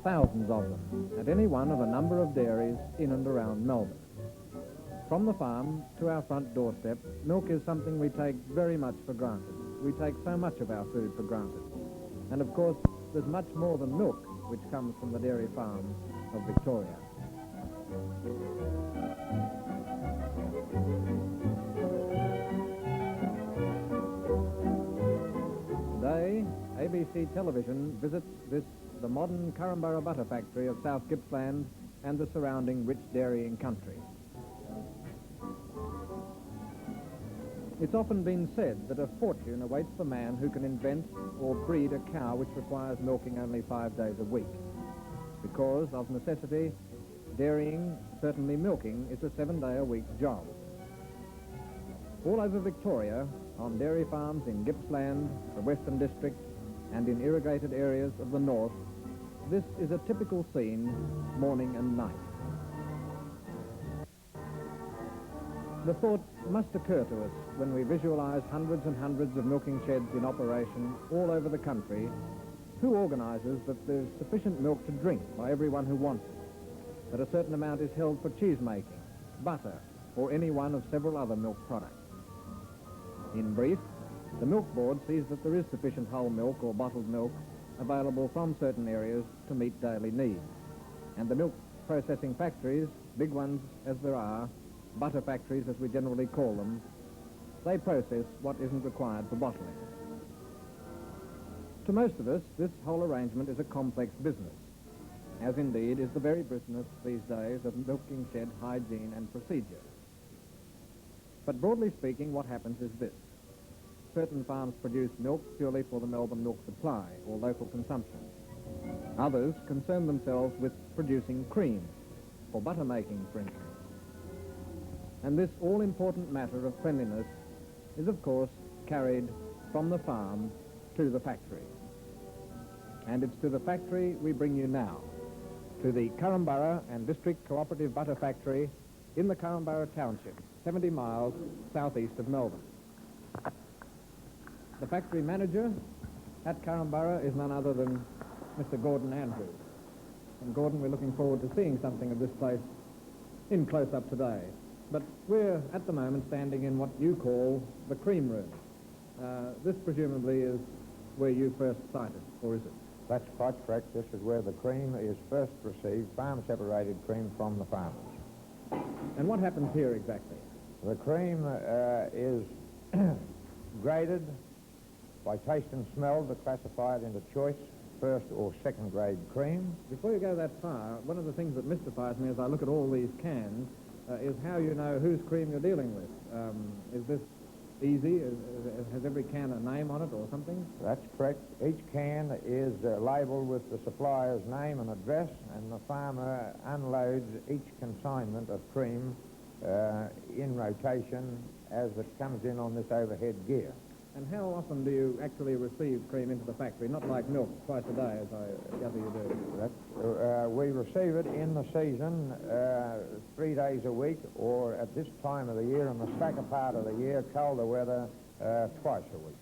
thousands of them, at any one of a number of dairies in and around Melbourne. From the farm to our front doorstep, milk is something we take very much for granted. We take so much of our food for granted. And of course, there's much more than milk which comes from the dairy farms of Victoria. Today, ABC Television visits the modern Korumburra butter factory of South Gippsland and the surrounding rich dairying country. It's often been said that a fortune awaits the man who can invent or breed a cow which requires milking only 5 days a week. Because of necessity, dairying, certainly milking, is a 7-day-a-week job. All over Victoria, on dairy farms in Gippsland, the Western District, and in irrigated areas of the north, this is a typical scene, morning and night. The thought must occur to us when we visualize hundreds and hundreds of milking sheds in operation all over the country, who organizes that there's sufficient milk to drink by everyone who wants it, that a certain amount is held for cheese making, butter, or any one of several other milk products. In brief, the Milk Board sees that there is sufficient whole milk or bottled milk available from certain areas to meet daily needs. And the milk processing factories, big ones as there are, butter factories as we generally call them, they process what isn't required for bottling. To most of us, this whole arrangement is a complex business, as indeed is the very business these days of milking shed hygiene and procedure. But broadly speaking, what happens is this. Certain farms produce milk purely for the Melbourne milk supply or local consumption. Others concern themselves with producing cream, for butter making, for instance. And this all-important matter of cleanliness is, of course, carried from the farm to the factory. And it's to the factory we bring you now, to the Korumburra and District Cooperative Butter Factory in the Korumburra Township, 70 miles southeast of Melbourne. The factory manager at Korumburra is none other than Mr. Gordon Andrews. And Gordon, we're looking forward to seeing something of this place in close-up today. But we're, at the moment, standing in what you call the cream room. This presumably is where you first sighted, or is it? That's quite correct. This is where the cream is first received, farm-separated cream from the farmers. And what happens here exactly? The cream is graded by taste and smell to classify it into choice, first or second grade cream. Before you go that far, one of the things that mystifies me as I look at all these cans is how you know whose cream you're dealing with. Is this easy? Has every can a name on it or something? That's correct. Each can is labelled with the supplier's name and address, and the farmer unloads each consignment of cream in rotation as it comes in on this overhead gear. And how often do you actually receive cream into the factory? Not like milk, twice a day, as I gather you do. We receive it in the season 3 days a week, or at this time of the year, in the slacker part of the year, colder weather, twice a week.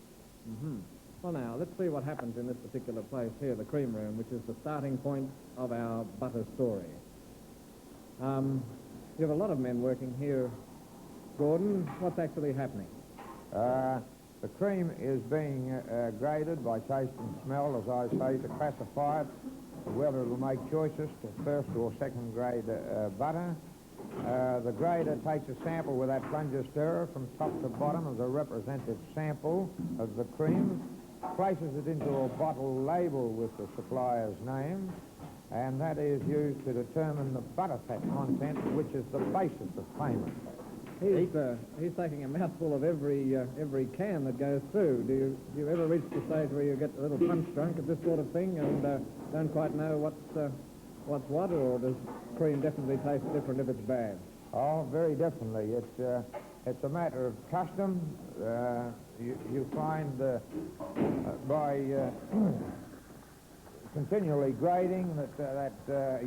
Mm-hmm. Well, now, let's see what happens in this particular place here, the cream room, which is the starting point of our butter story. You have a lot of men working here, Gordon. What's actually happening? The cream is being graded by taste and smell, as I say, to classify it, whether it will make choices to first or second grade butter. The grader takes a sample with that plunger stirrer from top to bottom of the representative sample of the cream, places it into a bottle label with the supplier's name, and that is used to determine the butterfat content, which is the basis of payment. He's taking a mouthful of every can that goes through. Do you ever reach the stage where you get a little punch drunk at this sort of thing and don't quite know what's what, or does cream definitely taste different if it's bad? Oh, very definitely. It's a matter of custom. You find by continually grading that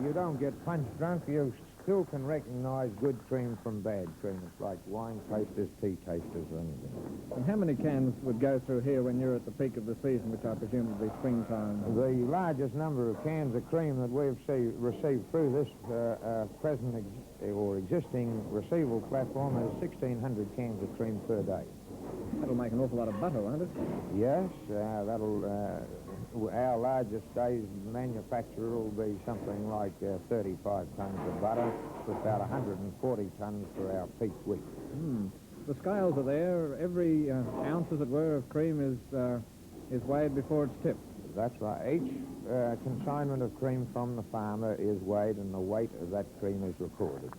you don't get punch drunk. You still can recognise good cream from bad cream. It's like wine tasters, tea tasters, or anything. And how many cans would go through here when you're at the peak of the season, which I presume would be springtime? The largest number of cans of cream that we've received through this present or existing receival platform is 1,600 cans of cream per day. That'll make an awful lot of butter, won't it? Yes, our largest day's manufacture will be something like 35 tons of butter, with about 140 tons for our peak week. The scales are there. Every ounce, as it were, of cream is weighed before it's tipped. That's right. Each consignment of cream from the farmer is weighed, and the weight of that cream is recorded.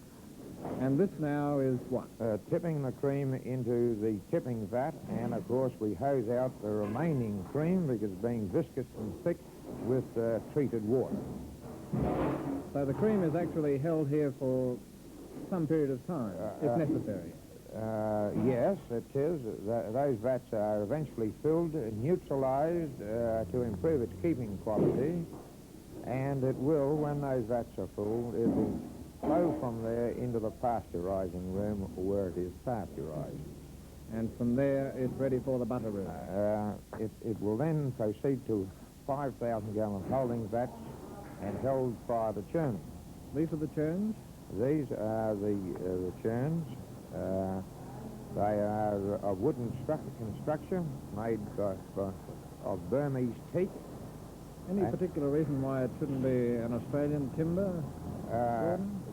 And this now is what? Tipping the cream into the tipping vat, and of course we hose out the remaining cream, because being viscous and thick, with treated water. So the cream is actually held here for some period of time, if necessary. Yes, it is. Those vats are eventually filled, neutralized to improve its keeping quality, and it will, when those vats are full, it will flow from there into the pasteurizing room where it is pasteurized. And from there, it's ready for the butter room. It will then proceed to 5,000-gallon holding vats and held by the churn. These are the churns? These are the churns. They are of wooden construction made of Burmese teak. Any particular reason why it shouldn't be an Australian timber?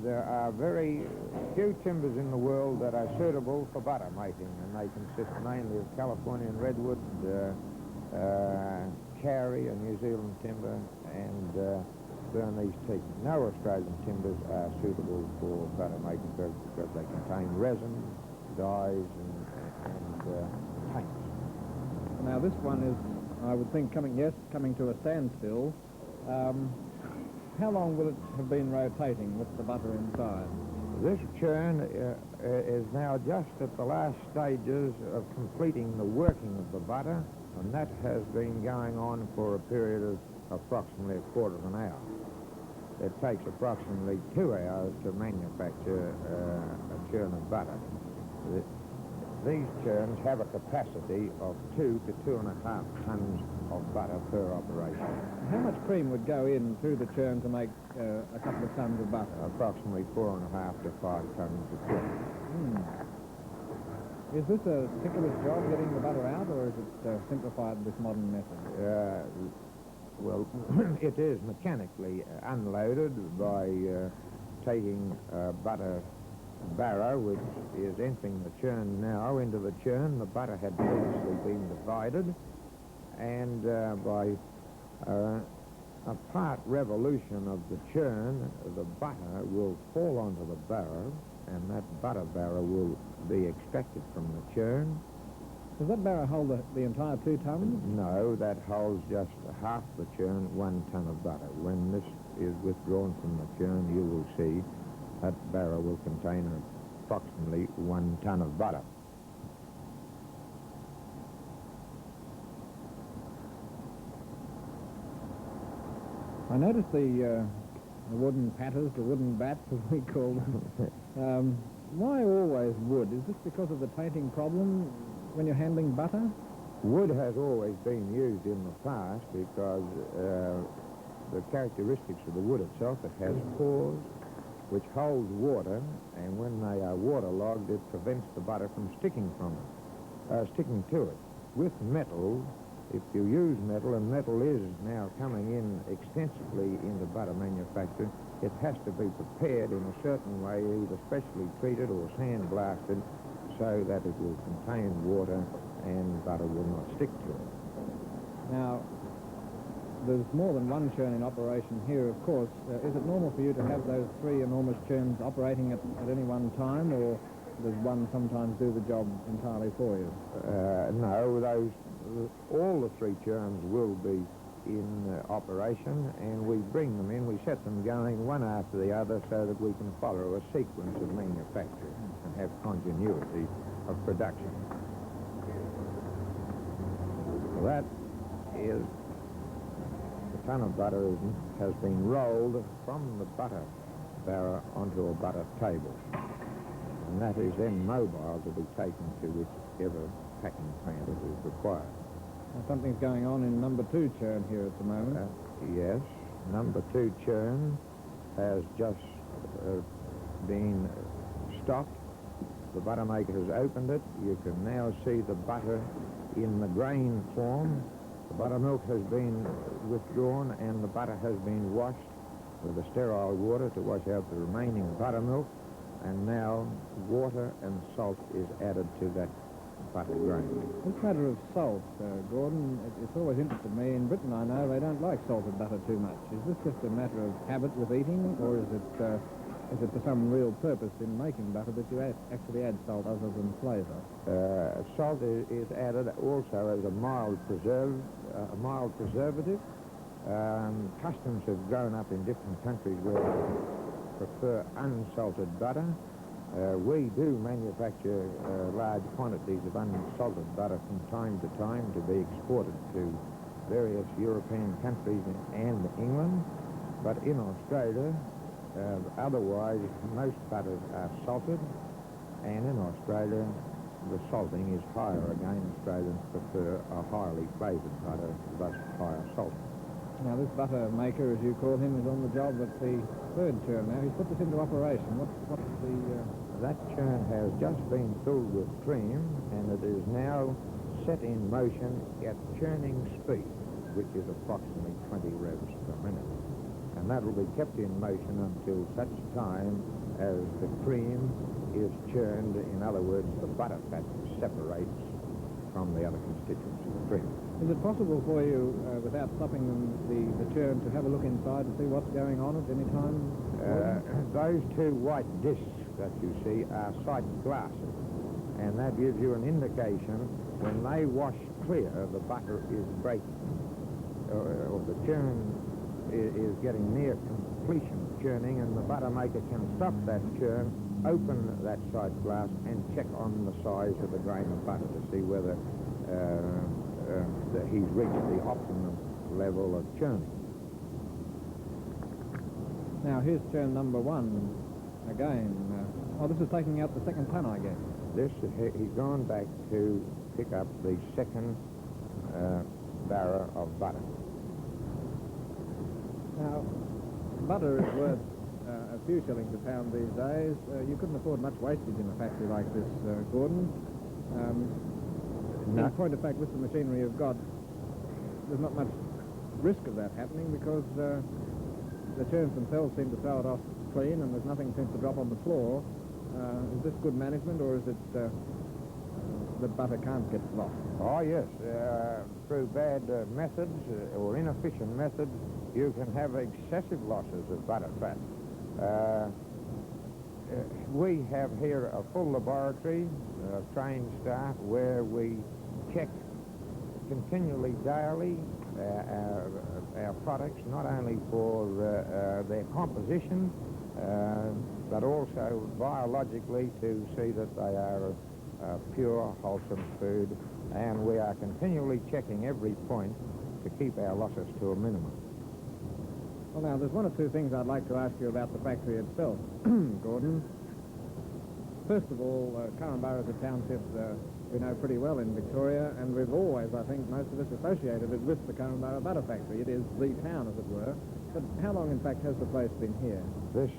There are very few timbers in the world that are suitable for butter making, and they consist mainly of Californian redwood, Kauri, a New Zealand timber, and Burmese teak. No Australian timbers are suitable for butter making because they contain resin, dyes, and paints. Now this one is, I would think, coming to a standstill. How long will it have been rotating with the butter inside? This churn is now just at the last stages of completing the working of the butter, and that has been going on for a period of approximately a quarter of an hour. It takes approximately 2 hours to manufacture a churn of butter. These churns have a capacity of 2 to 2.5 tons of butter per operation. How much cream would go in through the churn to make a couple of tons of butter? Approximately 4.5 to 5 tons of cream. Is this a ticklish job getting the butter out, or is it simplified with modern methods? Well, it is mechanically unloaded by taking a butter barrow, which is entering the churn now, into the churn. The butter had previously been divided, and by a part revolution of the churn, the butter will fall onto the barrow, and that butter barrow will be extracted from the churn. Does that barrow hold the entire 2 tons? No, that holds just half the churn, 1 ton of butter. When this is withdrawn from the churn, you will see that barrow will contain approximately 1 ton of butter. I noticed the wooden patters, the wooden bats, as we call them. Why always wood? Is this because of the tainting problem when you're handling butter? Wood has always been used in the past because the characteristics of the wood itself, it has pores which hold water, and when they are waterlogged, it prevents the butter from sticking to it. With metal, if you use metal, and metal is now coming in extensively into butter manufacture, it has to be prepared in a certain way, either specially treated or sandblasted, so that it will contain water and butter will not stick to it. Now, there's more than one churn in operation here, of course. Is it normal for you to have those 3 enormous churns operating at any one time, or does one sometimes do the job entirely for you? No, all the 3 churns will be in operation, and we bring them in, we set them going one after the other so that we can follow a sequence of manufacture and have continuity of production. That is, the ton of butter has been rolled from the butter barra onto a butter table. And that is then mobile to be taken to whichever packing plant it is required. Now, something's going on in number 2 churn here at the moment. Yes, number 2 churn has just been stopped. The butter maker has opened it. You can now see the butter in the grain form. The buttermilk has been withdrawn and the butter has been washed with the sterile water to wash out the remaining buttermilk, and now water and salt is added to that butter grain. This matter of salt, Gordon, it's always interested me. In Britain, I know they don't like salted butter too much. Is this just a matter of habit with eating, or is it for some real purpose in making butter that you actually add salt other than flavour? Salt is added also as a mild preservative. Customs have grown up in different countries where they prefer unsalted butter. We do manufacture large quantities of unsalted butter from time to time to be exported to various European countries and England. But in Australia, otherwise, most butters are salted, and in Australia, the salting is higher. Again, Australians prefer a highly flavoured butter, thus higher salt. Now, this butter maker, as you call him, is on the job at the 3rd churn now. He's put this into operation. What's the... That churn has just been filled with cream, and it is now set in motion at churning speed, which is approximately 20 revs per minute. And that will be kept in motion until such time as the cream is churned. In other words, the butter fat separates from the other constituents of the cream. Is it possible for you, without stopping the churn, to have a look inside to see what's going on at any time? Those 2 white discs that you see are sight glasses, and that gives you an indication when they wash clear, the butter is breaking, or the churn is getting near completion of churning, and the butter maker can stop that churn, open that sight glass, and check on the size of the grain of butter to see whether that he's reached the optimum level of churning. Now, here's churn number 1 again. This is taking out the 2nd ton, I guess. He's gone back to pick up the 2nd barra of butter. Now, butter is worth a few shillings a pound these days. You couldn't afford much wastage in a factory like this, Gordon. No. In point of fact, with the machinery you've got, there's not much risk of that happening because the churns themselves seem to throw it off clean and there's nothing seems to drop on the floor. Is this good management, or is it that butter can't get lost? Oh, yes. Through bad methods or inefficient methods, you can have excessive losses of butter fat. We have here a full laboratory of trained staff where we check continually, daily, our products, not only for their composition, but also biologically to see that they are pure, wholesome food, and we are continually checking every point to keep our losses to a minimum. Well, now, there's 1 or 2 things I'd like to ask you about the factory itself, Gordon. First of all, Korumburra is a township we know pretty well in Victoria, and we've always, I think, most of us associated it with the Korumburra butter factory. It is the town, as it were. But how long, in fact, has the place been here? This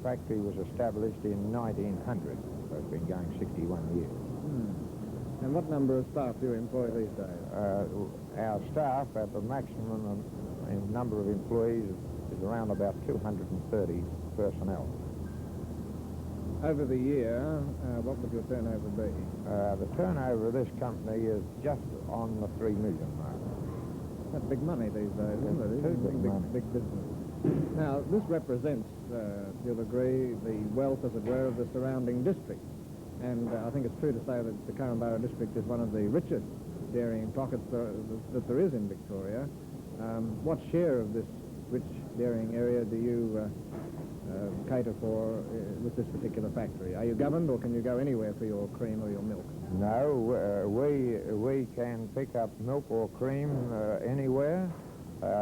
factory was established in 1900, so it's been going 61 years. And what number of staff do you employ these days? Our staff, at the maximum number of employees, is around about 230 personnel. Over the year, what would your turnover be? The turnover of this company is just on the 3 million mark. That's big money these days, isn't it? It's Big business. Now, this represents, you'll agree, the wealth, as it were, of the surrounding district. And I think it's true to say that the Korumburra district is one of the richest dairying pockets that there is in Victoria. What share of this rich dairying area do you cater for with this particular factory? Are you governed, or can you go anywhere for your cream or your milk? No, we can pick up milk or cream anywhere.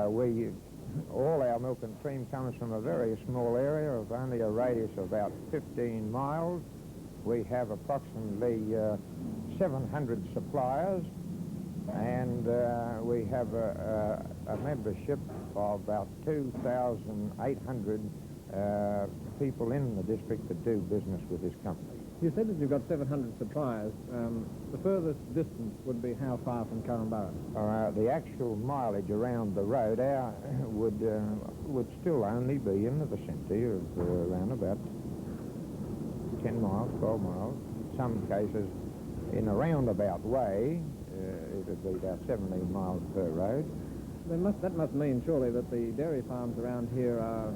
We all our milk and cream comes from a very small area of only a radius of about 15 miles. We have approximately 700 suppliers, and we have a membership of about 2,800 people in the district that do business with this company. You said that you've got 700 suppliers. The furthest distance would be how far from Korumburra? The actual mileage around the road would still only be in the vicinity of around about 10 miles, 12 miles. In some cases, in a roundabout way, it would be about 17 miles per road. That must mean, surely, that the dairy farms around here are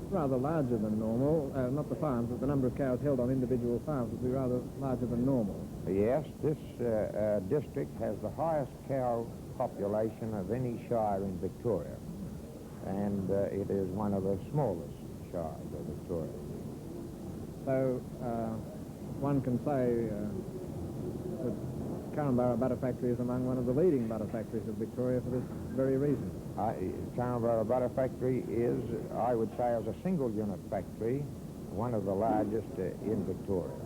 rather larger than normal. Not the farms, but the number of cows held on individual farms would be rather larger than normal. Yes, this district has the highest cow population of any shire in Victoria, and it is one of the smallest shires of Victoria. So one can say that Korumburra Butter Factory is among one of the leading butter factories of Victoria for this very reason. Korumburra Butter Factory is, I would say, as a single unit factory, one of the largest in Victoria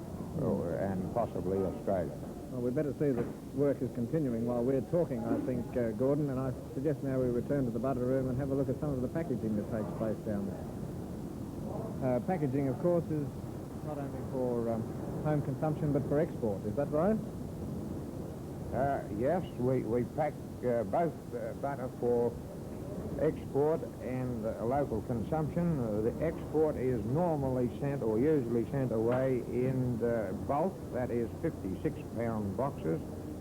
and possibly Australia. Well, we'd better see that work is continuing while we're talking, I think, Gordon, and I suggest now we return to the butter room and have a look at some of the packaging that takes place down there. Packaging, of course, is not only for home consumption but for export. Is that right? Yes, we pack both butter for export and local consumption. The export is normally sent or usually sent away in bulk, that is 56-pound boxes,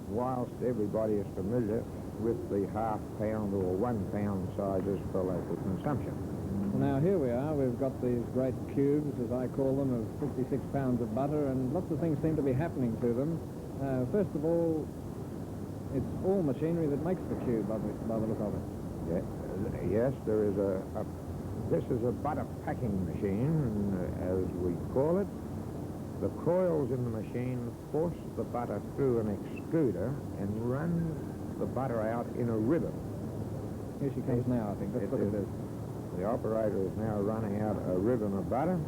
whilst everybody is familiar with the half-pound or 1-pound sizes for local consumption. Well, now here we are. We've got these great cubes, as I call them, of 56 pounds of butter, and lots of things seem to be happening to them. First of all, it's all machinery that makes the cube, by the look of it. Yes, there is this is a butter packing machine, as we call it. The coils in the machine force the butter through an extruder and run the butter out in a ribbon. Here she comes now, I think. Let's look at this. The operator is now running out a ribbon of butter.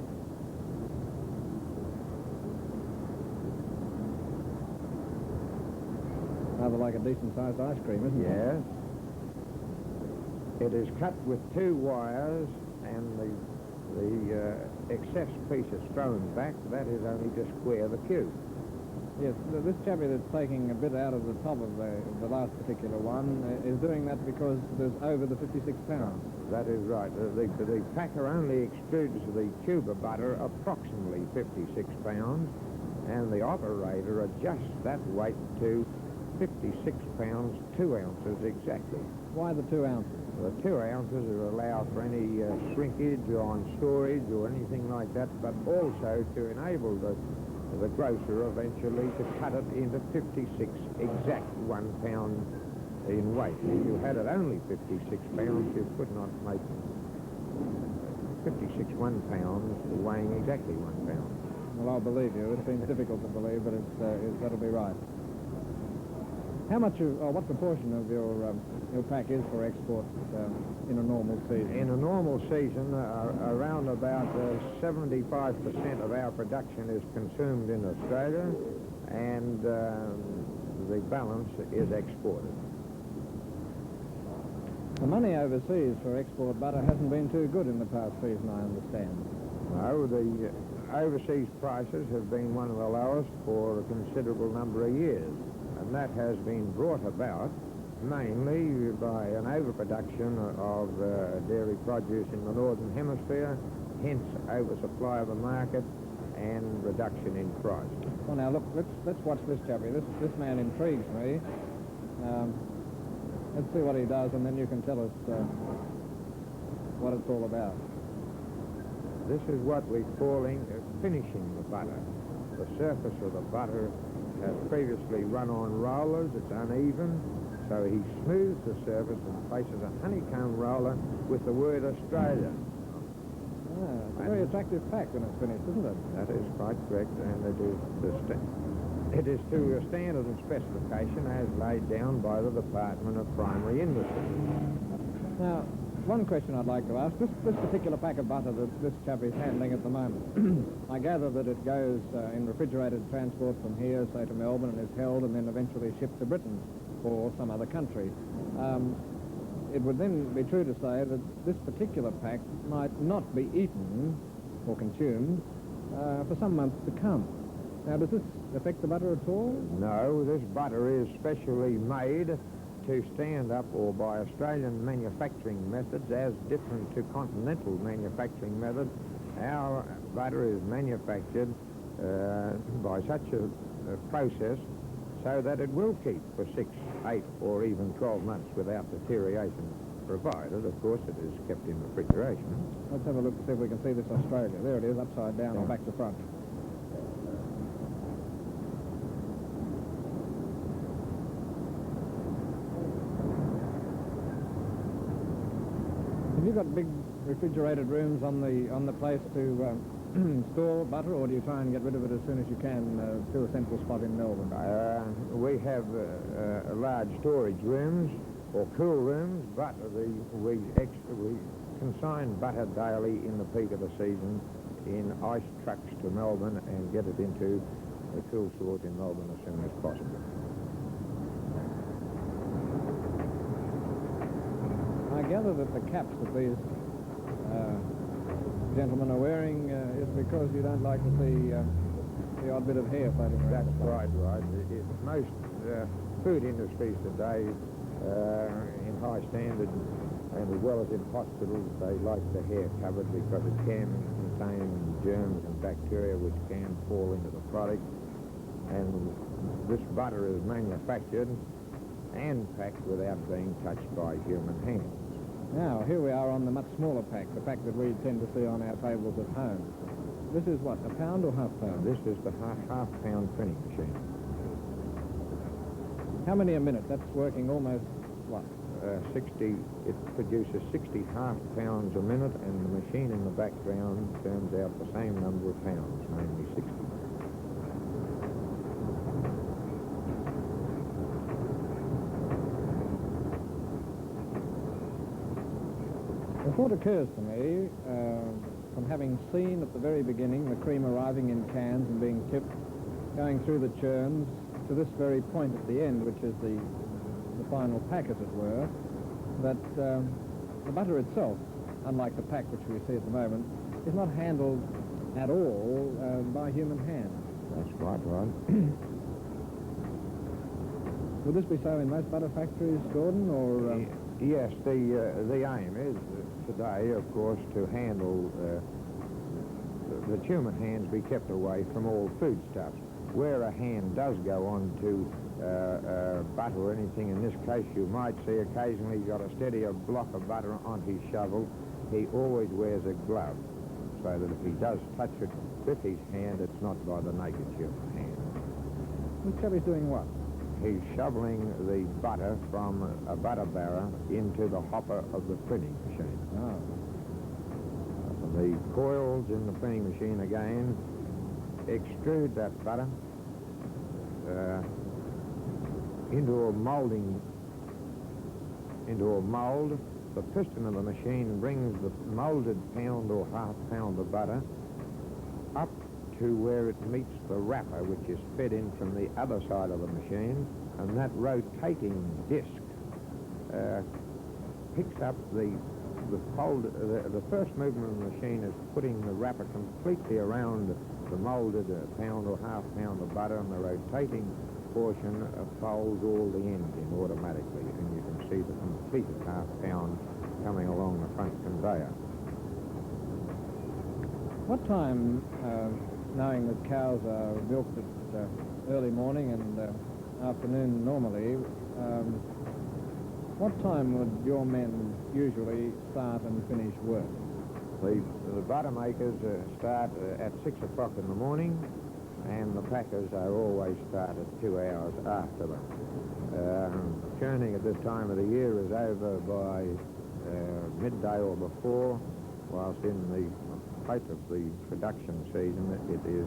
Rather like a decent-sized ice cream, isn't it? Yes. It is cut with 2 wires, and the excess piece is thrown back. That is only to square the cube. Yes, this chappie that's taking a bit out of the top of the last particular one is doing that because there's over the 56 pounds. That is right. The packer only extrudes the cube of butter approximately 56 pounds, and the operator adjusts that weight to 56 pounds, 2 ounces exactly. Why the 2 ounces? The 2 ounces will allow for any shrinkage on storage or anything like that, but also to enable the grocer eventually to cut it into 56 exact 1 pound in weight. If you had it only 56 pounds, you could not make 56 1 pounds weighing exactly 1 pound. Well, I'll believe you. It seems difficult to believe, but that'll be right. How much what proportion of your pack is for export in a normal season? In a normal season, around about 75% of our production is consumed in Australia, and the balance is exported. The money overseas for export butter hasn't been too good in the past season, I understand. No, the overseas prices have been one of the lowest for a considerable number of years. And that has been brought about mainly by an overproduction of dairy produce in the Northern Hemisphere, hence oversupply of the market and reduction in price. Well, now, look, let's watch this chappie. This man intrigues me. Let's see what he does, and then you can tell us what it's all about. This is what we're calling finishing the butter. The surface of the butter has previously run on rollers. It's uneven, so he smooths the surface and places a honeycomb roller with the word Australia. It's a very attractive pack when it's finished, isn't it? That is quite correct, and it is to a standard and specification as laid down by the Department of Primary Industry. Now, one question I'd like to ask. This particular pack of butter that this chap is handling at the moment, I gather that it goes in refrigerated transport from here, say, to Melbourne, and is held and then eventually shipped to Britain or some other country. It would then be true to say that this particular pack might not be eaten or consumed for some months to come. Now, does this affect the butter at all? No, this butter is specially made to stand up or by Australian manufacturing methods as different to continental manufacturing methods. Our butter is manufactured by such a process so that it will keep for 6, 8 or even 12 months without deterioration, provided, of course, it is kept in refrigeration. Let's have a look to see if we can see this Australia. There it is, upside down or back to front. Have you got big refrigerated rooms on the place to store butter, or do you try and get rid of it as soon as you can to a central spot in Melbourne? We have large storage rooms or cool rooms, but we consign butter daily in the peak of the season in ice trucks to Melbourne and get it into a cool sort in Melbourne as soon as possible. I gather that the caps that these gentlemen are wearing is because you don't like to see the odd bit of hair floating around. That's right. Most food industries today, in high standard and as well as in hospitals, they like the hair covered because it can contain germs and bacteria which can fall into the product. And this butter is manufactured and packed without being touched by human hands. Now, here we are on the much smaller pack, the pack that we tend to see on our tables at home. This is what, a pound or half pound? This is the half-pound printing machine. How many a minute? That's working almost, what? 60, it produces 60 half-pounds a minute, and the machine in the background turns out the same number of pounds, namely 60. The thought occurs to me, from having seen at the very beginning the cream arriving in cans and being tipped, going through the churns to this very point at the end, which is the final pack, as it were, that the butter itself, unlike the pack which we see at the moment, is not handled at all by human hands. That's quite right. Would this be so in most butter factories, Gordon, or...? Yes, the aim is today, of course, to handle the human hands be kept away from all foodstuffs. Where a hand does go on to butter or anything, in this case you might see occasionally got a steadier block of butter on his shovel. He always wears a glove so that if he does touch it with his hand, it's not by the naked human hand. This chap is doing what? He's shoveling the butter from a butter barrel into the hopper of the printing machine. Oh. The coils in the printing machine again extrude that butter into a mold. The piston of the machine brings the molded pound or half pound of butter up to where it meets the wrapper, which is fed in from the other side of the machine, and that rotating disc picks up the first movement of the machine is putting the wrapper completely around the molded pound or half pound of butter, and the rotating portion folds all the ends in automatically, and you can see the completed half pound coming along the front conveyor. What time, knowing that cows are milked at early morning and afternoon normally, what time would your men usually start and finish work? The butter makers start at 6 o'clock in the morning, and the packers are always started 2 hours after them. Churning at this time of the year is over by midday or before, whilst in the height of the production season it is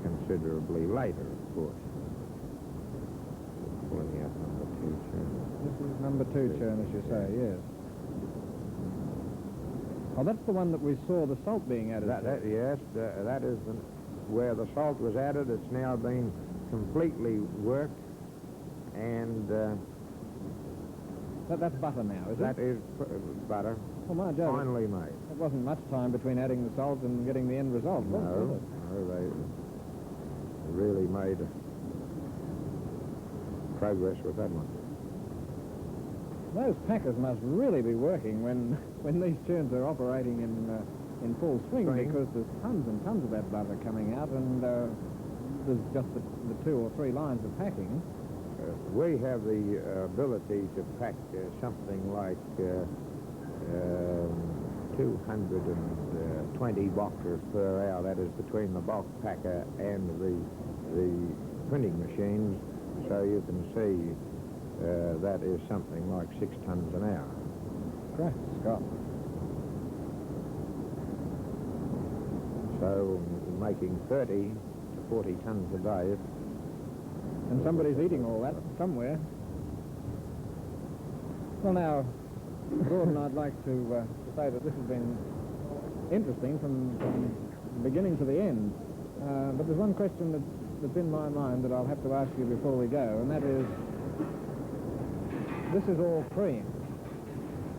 considerably later, of course. Pulling out number 2 churn. This is number 2 churn, as you say, yes. Oh, that's the one that we saw the salt being added to. Yes, that is where the salt was added. It's now been completely worked, and that's butter now, is it? that is butter, finely made. It wasn't much time between adding the salt and getting the end result, was it? No, they really made progress with that one. Those packers must really be working when these churns are operating in full swing, because there's tons and tons of that butter coming out, and there's just the 2 or 3 lines of packing. We have the ability to pack something like 220 boxes per hour. That is between the bulk packer and the printing machines. So you can see that is something like 6 tons an hour. Great Scott. So making 30 to 40 tons a day. And somebody's eating all that somewhere. Well, now, Gordon, I'd like to say that this has been interesting from the beginning to the end. But there's one question that's in my mind that I'll have to ask you before we go, and that is, this is all cream.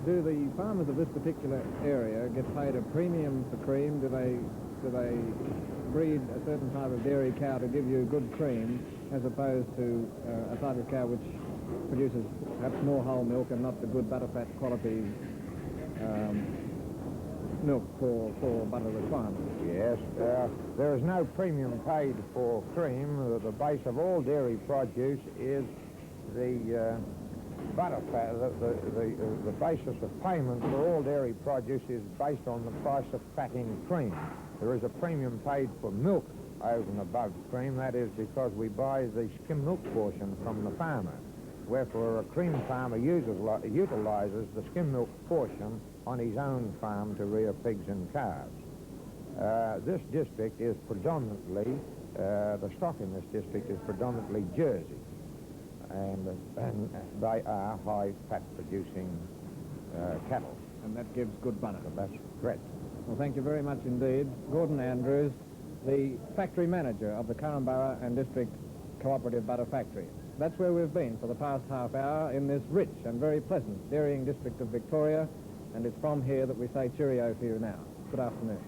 Do the farmers of this particular area get paid a premium for cream? Do they breed a certain type of dairy cow to give you good cream, as opposed to a type of cow which produces perhaps more whole milk and not the good butterfat quality milk for butter requirements? Yes, there is no premium paid for cream. The base of all dairy produce is the butterfat. The basis of payment for all dairy produce is based on the price of fatting cream. There is a premium paid for milk over and above cream. That is because we buy the skim milk portion from the farmer. Wherefore, a cream farmer utilizes the skim milk portion on his own farm to rear pigs and calves. This district is predominantly, the stock in this district is predominantly Jersey. And they are high fat producing cattle. And that gives good butter. That's correct. Well, thank you very much indeed. Gordon Andrews, the factory manager of the Korumburra and District Cooperative Butter Factory. That's where we've been for the past half hour, in this rich and very pleasant dairying district of Victoria, and it's from here that we say cheerio to you now. Good afternoon.